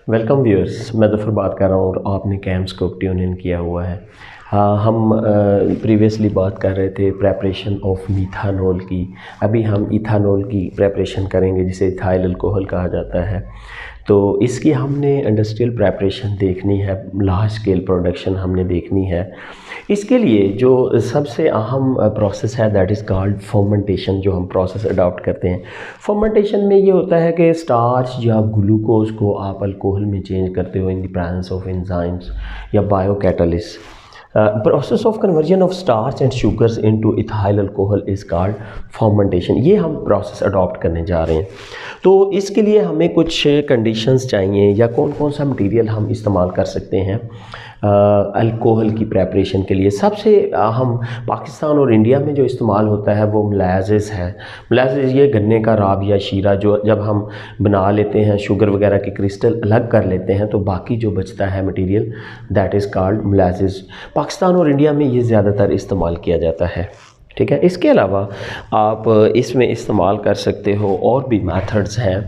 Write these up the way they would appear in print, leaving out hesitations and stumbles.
Welcome viewers, मैं ज़फ़र बात कर रहा हूँ और आपने कैम्स्कोप ट्यून इन किया हुआ है। हम प्रीवियसली बात कर रहे थे प्रेपरेशन ऑफ मीथानॉल की। अभी हम इथानॉल की प्रेपरेशन करेंगे जिसे इथाइल अल्कोहल कहा जाता है। तो इसकी हमने इंडस्ट्रियल प्रेपरेशन देखनी है, लार्ज स्केल प्रोडक्शन हमने देखनी है। इसके लिए जो सबसे अहम प्रोसेस है दैट इज़ कॉल्ड फर्मेंटेशन, जो हम प्रोसेस अडॉप्ट करते हैं। फर्मेंटेशन में ये होता है कि स्टार्च या ग्लूकोज को आप अल्कोहल में चेंज करते हो in the presence of enzymes या biocatalyst. Process of conversion of starch and sugars into ethyl alcohol is called fermentation. ये हम प्रोसेस अडॉप्ट करने जा रहे हैं। तो इसके लिए हमें कुछ कंडीशंस चाहिए या कौन कौन सा मटेरियल हम इस्तेमाल कर सकते हैं अल्कोहल की प्रेपरेशन के लिए। सबसे हम पाकिस्तान और इंडिया में जो इस्तेमाल होता है वो मोलासेस है। मोलासेस ये गन्ने का राब या शीरा जो जब हम बना लेते हैं, शुगर वगैरह के क्रिस्टल अलग कर लेते हैं तो बाकी जो बचता है material that is called molasses. Pakistan और इंडिया में ये ज़्यादातर इस्तेमाल किया जाता है। ठीक है, इसके अलावा आप इसमें इस्तेमाल कर सकते हो और भी मेथड्स हैं।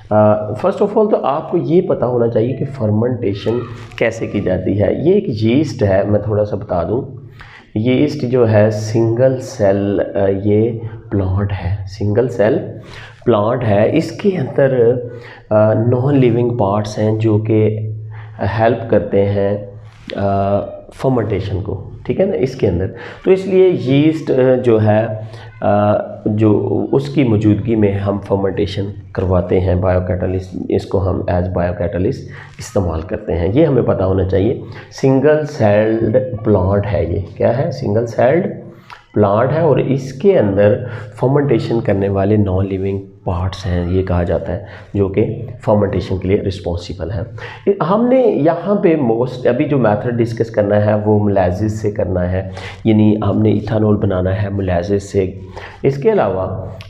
फ़र्स्ट ऑफ ऑल तो आपको ये पता होना चाहिए कि फर्मेंटेशन कैसे की जाती है। ये एक यीस्ट है, मैं थोड़ा सा बता दूं। यीस्ट जो है सिंगल सेल ये प्लांट है, सिंगल सेल प्लांट है। इसके अंदर नॉन लिविंग पार्ट्स हैं जो कि हेल्प करते हैं फर्मेंटेशन को। ठीक है ना, इसके अंदर तो इसलिए यीस्ट जो है जो उसकी मौजूदगी में हम फर्मेंटेशन करवाते हैं, बायोकैटालिस्ट इसको हम एज बायोकैटालिस्ट इस्तेमाल करते हैं। ये हमें पता होना चाहिए। सिंगल सेल्ड प्लांट है, ये क्या है, सिंगल सेल्ड प्लांट है और इसके अंदर फर्मेंटेशन करने वाले नॉन लिविंग पार्ट्स हैं, ये कहा जाता है, जो कि फर्मेंटेशन के लिए रिस्पॉन्सिबल हैं। हमने यहाँ पे मोस्ट अभी जो मेथड डिस्कस करना है वो मोलासेस से करना है, यानी हमने इथानॉल बनाना है मोलासेस से। इसके अलावा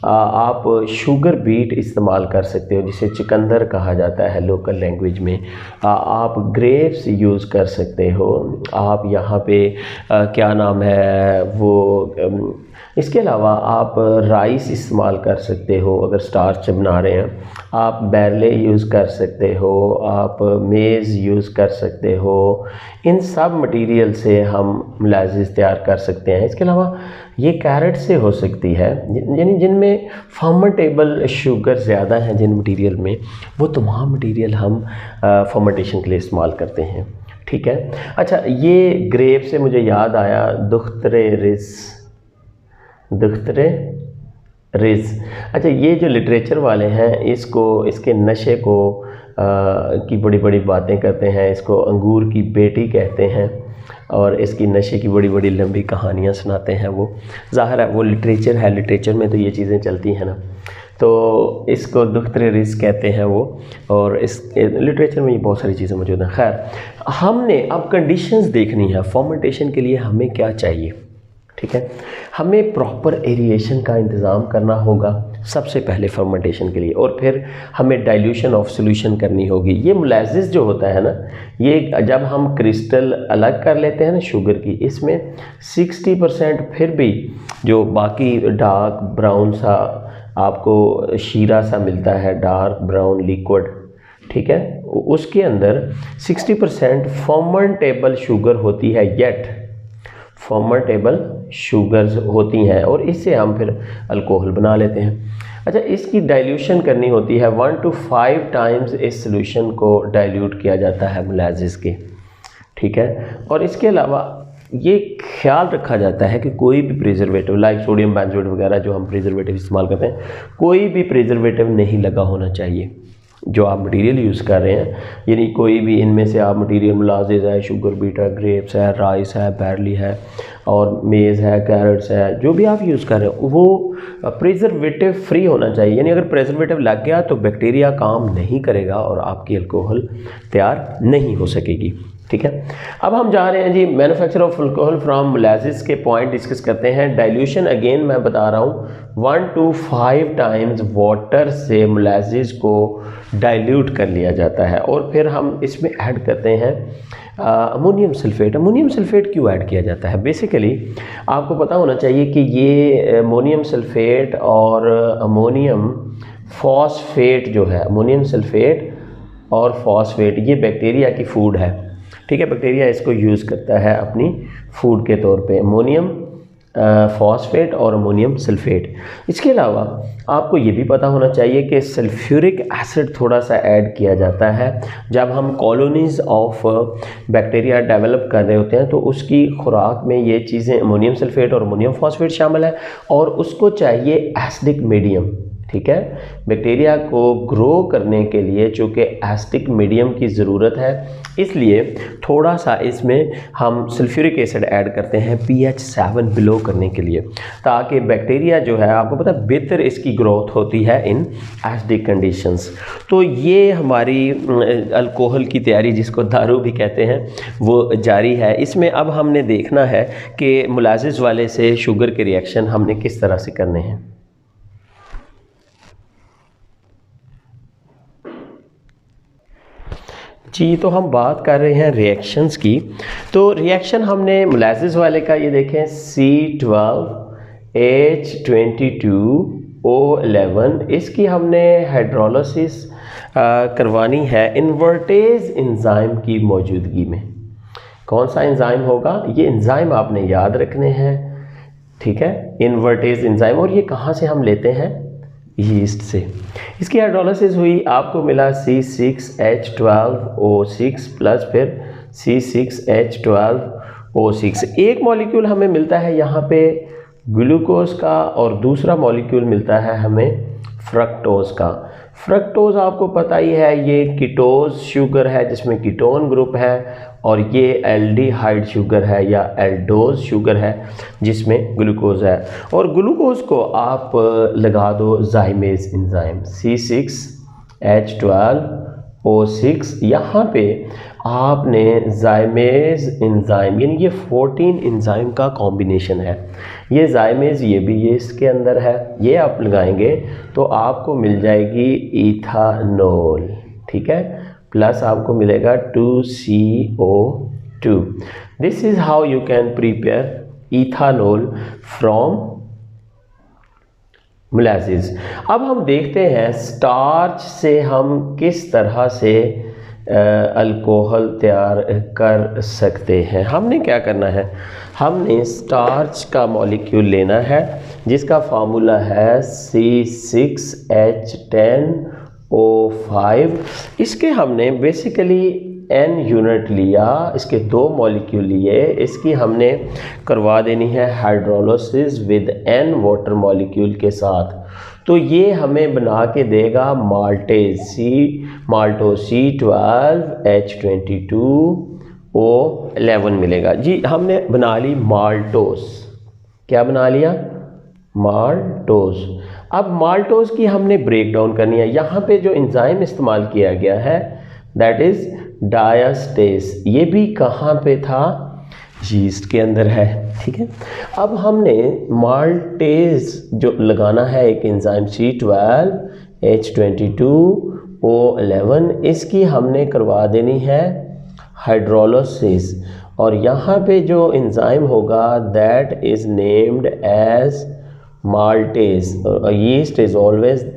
आप शुगर बीट इस्तेमाल कर सकते हो जिसे चुकंदर कहा जाता है लोकल लैंग्वेज में। आप ग्रेप्स यूज़ कर सकते हो। आप यहाँ पे क्या नाम है वो इसके अलावा आप राइस इस्तेमाल कर सकते हो अगर स्टार्च बना रहे हैं। आप बैरले यूज़ कर सकते हो, आप मेज़ यूज़ कर सकते हो। इन सब मटेरियल से हम मोलासेस तैयार कर सकते हैं। इसके अलावा ये कैरेट से हो सकती है, यानी जिनमें फर्मेंटेबल शुगर ज़्यादा हैं जिन मटेरियल में, वो तमाम मटेरियल हम फर्मेंटेशन के लिए इस्तेमाल करते हैं। ठीक है, अच्छा ये ग्रेप से मुझे याद आया दुख्तरे रिज़। अच्छा, ये जो लिटरेचर वाले हैं इसको इसके नशे को की बड़ी बड़ी बातें करते हैं। इसको अंगूर की बेटी कहते हैं और इसकी नशे की बड़ी बड़ी लंबी कहानियाँ सुनाते हैं। वो ज़ाहिर है वो लिटरेचर है, लिटरेचर में तो ये चीज़ें चलती हैं ना, तो इसको दुख्तरे रिज़ कहते हैं वो, और इस लिटरेचर में ये बहुत सारी चीज़ें मौजूद हैं। खैर, हमने अब कंडीशंस देखनी है फर्मेंटेशन के लिए हमें क्या चाहिए। ठीक है, हमें प्रॉपर एरिएशन का इंतज़ाम करना होगा सबसे पहले फर्मेंटेशन के लिए, और फिर हमें डाइल्यूशन ऑफ सॉल्यूशन करनी होगी। ये मोलासेस जो होता है ना, ये जब हम क्रिस्टल अलग कर लेते हैं ना शुगर की, इसमें 60% फिर भी जो बाकी डार्क ब्राउन सा आपको शीरा सा मिलता है, डार्क ब्राउन लिक्विड, ठीक है, उसके अंदर 60% फर्मेंटेबल शुगर होती है, येट फर्मेंटेबल शुगर्स होती हैं और इससे हम फिर अल्कोहल बना लेते हैं। अच्छा, इसकी डाइल्यूशन करनी होती है 1 to 5 टाइम्स इस सॉल्यूशन को डाइल्यूट किया जाता है मोलासेस के। ठीक है, और इसके अलावा ये ख्याल रखा जाता है कि कोई भी प्रिजर्वेटिव लाइक सोडियम बेंजोएट वगैरह जो हम प्रिजर्वेटिव इस्तेमाल करते हैं, कोई भी प्रिजर्वेटिव नहीं लगा होना चाहिए जो आप मटेरियल यूज़ कर रहे हैं। यानी कोई भी इनमें से आप मटेरियल मोलासेस है, शुगर बीट है, ग्रेप्स है, राइस है, बैरली है और मेज़ है, कैरेट्स है, जो भी आप यूज़ कर रहे हो वो प्रिजर्वेटिव फ्री होना चाहिए। यानी अगर प्रिजर्वेटिव लग गया तो बैक्टीरिया काम नहीं करेगा और आपकी अल्कोहल तैयार नहीं हो सकेगी। ठीक है, अब हम जा रहे हैं जी manufacture of alcohol from molasses के पॉइंट डिस्कस करते हैं। डाइल्यूशन अगेन मैं बता रहा हूँ 1 to 5 टाइम्स वाटर से मोलासेस को डाइल्यूट कर लिया जाता है और फिर हम इसमें ऐड करते हैं अमोनियम सल्फेट। अमोनियम सल्फेट क्यों ऐड किया जाता है? बेसिकली आपको पता होना चाहिए कि ये अमोनियम सल्फेट और अमोनियम फॉस्फेट जो है, अमोनियम सल्फेट और फॉस्फेट, ये बैक्टीरिया की फूड है, ठीक है। बैक्टीरिया इसको यूज़ करता है अपनी फूड के तौर पे, अमोनियम फॉस्फेट और अमोनियम सल्फेट। इसके अलावा आपको ये भी पता होना चाहिए कि सल्फ्यूरिक एसिड थोड़ा सा ऐड किया जाता है जब हम कॉलोनीज़ ऑफ बैक्टीरिया डेवलप कर रहे होते हैं, तो उसकी खुराक में ये चीज़ें अमोनियम सल्फेट और अमोनियम फॉस्फेट शामिल है, और उसको चाहिए एसिडिक मीडियम, ठीक है। बैक्टीरिया को ग्रो करने के लिए चूँकि एसिडिक मीडियम की ज़रूरत है, इसलिए थोड़ा सा इसमें हम सल्फ्यूरिक एसिड ऐड करते हैं pH 7 बिलो करने के लिए, ताकि बैक्टीरिया जो है, आपको पता है, बेहतर इसकी ग्रोथ होती है इन एसिडिक कंडीशंस। तो ये हमारी अल्कोहल की तैयारी, जिसको दारू भी कहते हैं, वो जारी है। इसमें अब हमने देखना है कि मुलाजिज वाले से शुगर के रिएक्शन हमने किस तरह से करने हैं। जी, तो हम बात कर रहे हैं रिएक्शंस की। तो रिएक्शन हमने मोलासेस वाले का ये देखें, C12H22O11, इसकी हमने हाइड्रोलिसिस करवानी है इन्वर्टेज एंजाइम की मौजूदगी में। कौन सा एंजाइम होगा? ये एंजाइम आपने याद रखने हैं, ठीक है, इन्वर्टेज एंजाइम। और ये कहाँ से हम लेते हैं? यीस्ट से। इसकी हाइड्रोलिसिस हुई, आपको मिला C6H12O6 प्लस फिर C6H12O6। एक मॉलिक्यूल हमें मिलता है यहाँ पे ग्लूकोज का, और दूसरा मॉलिक्यूल मिलता है हमें फ्रक्टोज का। फ्रक्टोज आपको पता ही है, ये कीटोज शुगर है जिसमें कीटोन ग्रुप है, और ये एल्डिहाइड शुगर है या एल्डोज शुगर है जिसमें ग्लूकोज है। और ग्लूकोज को आप लगा दो जाइमेज एंजाइम C6H12O6। यहाँ पे आपने जाइमेज एंजाइम, यानी ये 14 एंजाइम का कॉम्बिनेशन है, ये जाइमेज, ये भी ये इसके अंदर है, ये आप लगाएंगे तो आपको मिल जाएगी इथानोल, ठीक है, प्लस आपको मिलेगा 2CO2। This is how you can prepare ethanol from molasses. अब हम देखते हैं स्टार्च से हम किस तरह से अल्कोहल तैयार कर सकते हैं। हमने क्या करना है, हमने स्टार्च का मॉलिक्यूल लेना है जिसका फार्मूला है C6H10O5। इसके हमने बेसिकली N यूनिट लिया, इसके 2 मॉलिक्यूल लिए, इसकी हमने करवा देनी है hydrolysis with N water molecule के साथ। तो ये हमें बना के देगा माल्टेज माल्टोज C12H22O11 मिलेगा। जी, हमने बना ली माल्टोज। क्या बना लिया? माल्टोज। अब माल्टोज की हमने ब्रेक डाउन करनी है। यहाँ पे जो एंजाइम इस्तेमाल किया गया है दैट इज डायस्टेस, ये भी कहाँ पे था? यीस्ट के अंदर है, ठीक है। अब हमने माल्टेज जो लगाना है एक एंजाइम C12H22O11, इसकी हमने करवा देनी है हाइड्रोलिसिस, और यहाँ पे जो एंजाइम होगा that is named as maltase. Yeast is always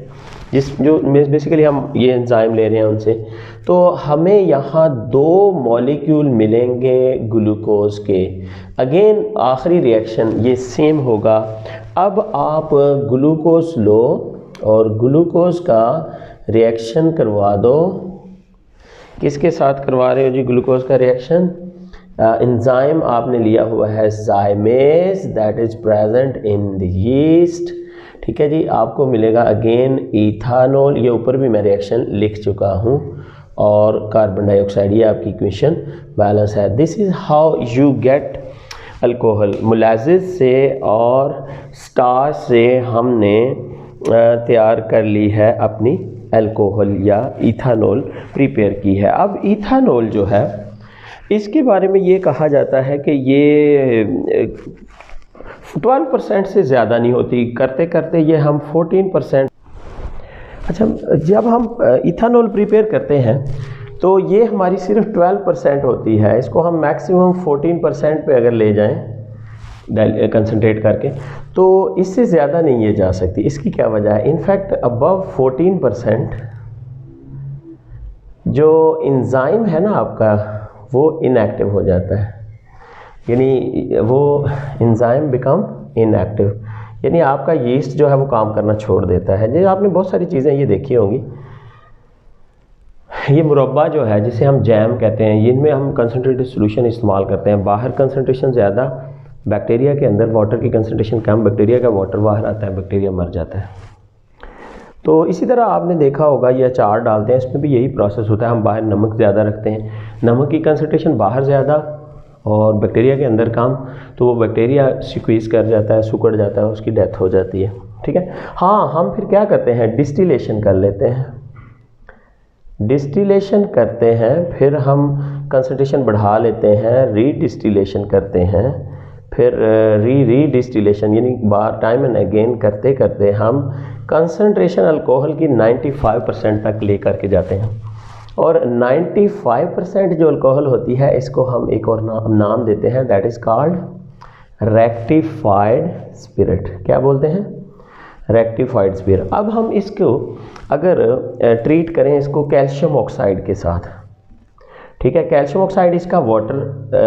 जो बेसिकली हम ये एंजाइम ले रहे हैं उनसे, तो हमें यहाँ 2 मॉलिक्यूल मिलेंगे ग्लूकोज के। अगेन आखिरी रिएक्शन ये सेम होगा। अब आप ग्लूकोज लो और ग्लूकोज का रिएक्शन करवा दो। किसके साथ करवा रहे हो जी ग्लूकोज का रिएक्शन? एंजाइम आपने लिया हुआ है जाइमेज that is present in the yeast, ठीक है जी। आपको मिलेगा अगेन इथानोल, ये ऊपर भी मैं रिएक्शन लिख चुका हूँ, और कार्बन डाइऑक्साइड, ये आपकी इक्वेशन बैलेंस है। This is how you get alcohol. Molasses से और स्टार्च से हमने तैयार कर ली है अपनी अल्कोहल या इथानोल प्रिपेयर की है। अब इथानोल जो है इसके बारे में ये कहा जाता है कि ये 12% से ज़्यादा नहीं होती, करते करते ये हम 14%। अच्छा, जब हम इथानोल प्रिपेयर करते हैं तो ये हमारी सिर्फ 12% होती है, इसको हम मैक्सिमम 14% पे अगर ले जाएं कंसनट्रेट करके, तो इससे ज़्यादा नहीं ये जा सकती। इसकी क्या वजह है? इनफैक्ट अबव 14% जो इंजाइम है ना आपका वो इनएक्टिव हो जाता है, यानी वो इंजाइम बिकम इनएक्टिव, यानी आपका यीस्ट जो है वो काम करना छोड़ देता है। जैसे आपने बहुत सारी चीज़ें ये देखी होंगी, ये मुरब्बा जो है जिसे हम जैम कहते हैं, इनमें हम कंसनट्रेटेड सॉल्यूशन इस्तेमाल करते हैं। बाहर कंसनट्रेशन ज़्यादा, बैक्टीरिया के अंदर वाटर की कंसनट्रेशन कम, बैक्टीरिया का वाटर बाहर आता है, बैक्टीरिया मर जाता है। तो इसी तरह आपने देखा होगा ये अचार डालते हैं, इसमें भी यही प्रोसेस होता है। हम बाहर नमक ज़्यादा रखते हैं, नमक की कंसनट्रेशन बाहर ज़्यादा और बैक्टीरिया के अंदर कम, तो वो बैक्टीरिया स्क्वीज़ कर जाता है, सिकुड़ जाता है, उसकी डेथ हो जाती है। ठीक है। हाँ, हम फिर क्या करते हैं, डिस्टिलेशन कर लेते हैं। डिस्टिलेशन करते हैं, फिर हम कंसनट्रेशन बढ़ा लेते हैं, रीडिस्टिलेशन करते हैं, फिर रीडिस्टिलेशन यानी बार टाइम एंड अगेन करते करते हम कंसनट्रेशन अल्कोहल की 95% तक लेकर के जाते हैं। और 95% जो अल्कोहल होती है इसको हम एक और नाम देते हैं, that is called rectified spirit. क्या बोलते हैं, रेक्टिफाइड स्पिरिट। अब हम इसको अगर ट्रीट करें इसको कैल्शियम ऑक्साइड के साथ, ठीक है, कैल्शियम ऑक्साइड इसका वाटर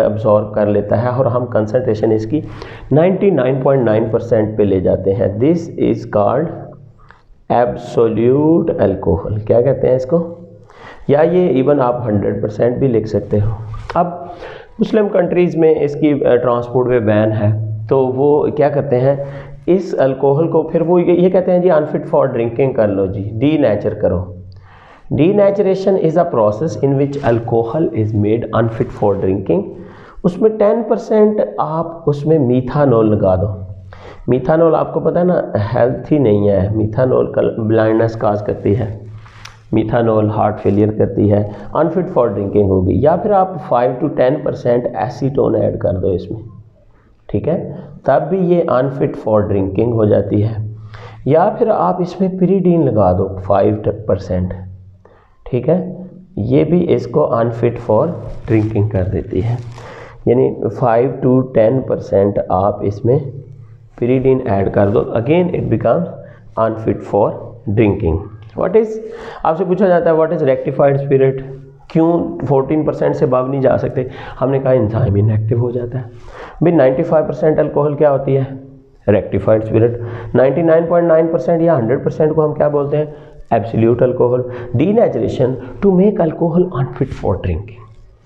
अब्जॉर्ब कर लेता है और हम कंसनट्रेशन इसकी 99.9% पे ले जाते हैं। This is called absolute alcohol. क्या कहते हैं इसको, या ये इवन आप 100% भी लिख सकते हो। अब मुस्लिम कंट्रीज़ में इसकी ट्रांसपोर्ट में बैन है, तो वो क्या करते हैं, इस अल्कोहल को फिर वो ये कहते हैं जी अनफिट फॉर ड्रिंकिंग कर लो जी, डीनेचर करो। Denaturation is a process in which alcohol is made unfit for drinking. उसमें 10% आप उसमें मीथानॉल लगा दो। मीथानॉल आपको पता है ना हेल्थी नहीं है, मीथानॉल ब्लाइंडनेस काज करती है, मीथानॉल हार्ट फेलियर करती है, अनफिट फॉर ड्रिंकिंग होगी। या फिर आप 5 to 10% एसीटोन ऐड कर दो इसमें, ठीक है, तब भी ये अनफिट फॉर ड्रिंकिंग हो जाती है। या फिर आप इसमें पिरीडीन लगा दो 5%, ठीक है, ये भी इसको अनफिट फॉर ड्रिंकिंग कर देती है। यानी 5 to 10% आप इसमें पिरीडीन ऐड कर दो, again it becomes unfit for drinking. What is, आपसे पूछा जाता है व्हाट इज़ रेक्टिफाइड स्पिरिट, क्यों 14% से अबव नहीं जा सकते, हमने कहा एंजाइम इनएक्टिव हो जाता है। भाई 95% अल्कोहल क्या होती है, रेक्टिफाइड स्पिरिट। 99.9% या 100% को हम क्या बोलते हैं, absolute alcohol. Denaturation to make alcohol unfit for drinking,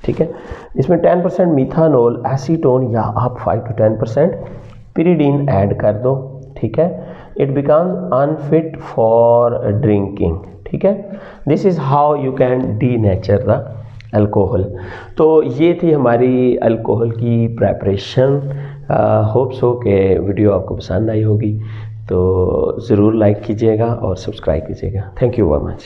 ठीक है। इसमें 10% मीथानॉल, एसीटोन या आप 5 to 10% पिरीडीन ऐड कर दो, ठीक है, it becomes unfit for drinking, ठीक है। This is how you can denature the alcohol. तो ये थी हमारी अल्कोहल की प्रेपरेशन। होप सो कि वीडियो आपको पसंद आई होगी, तो ज़रूर लाइक कीजिएगा और सब्सक्राइब कीजिएगा। Thank you very much.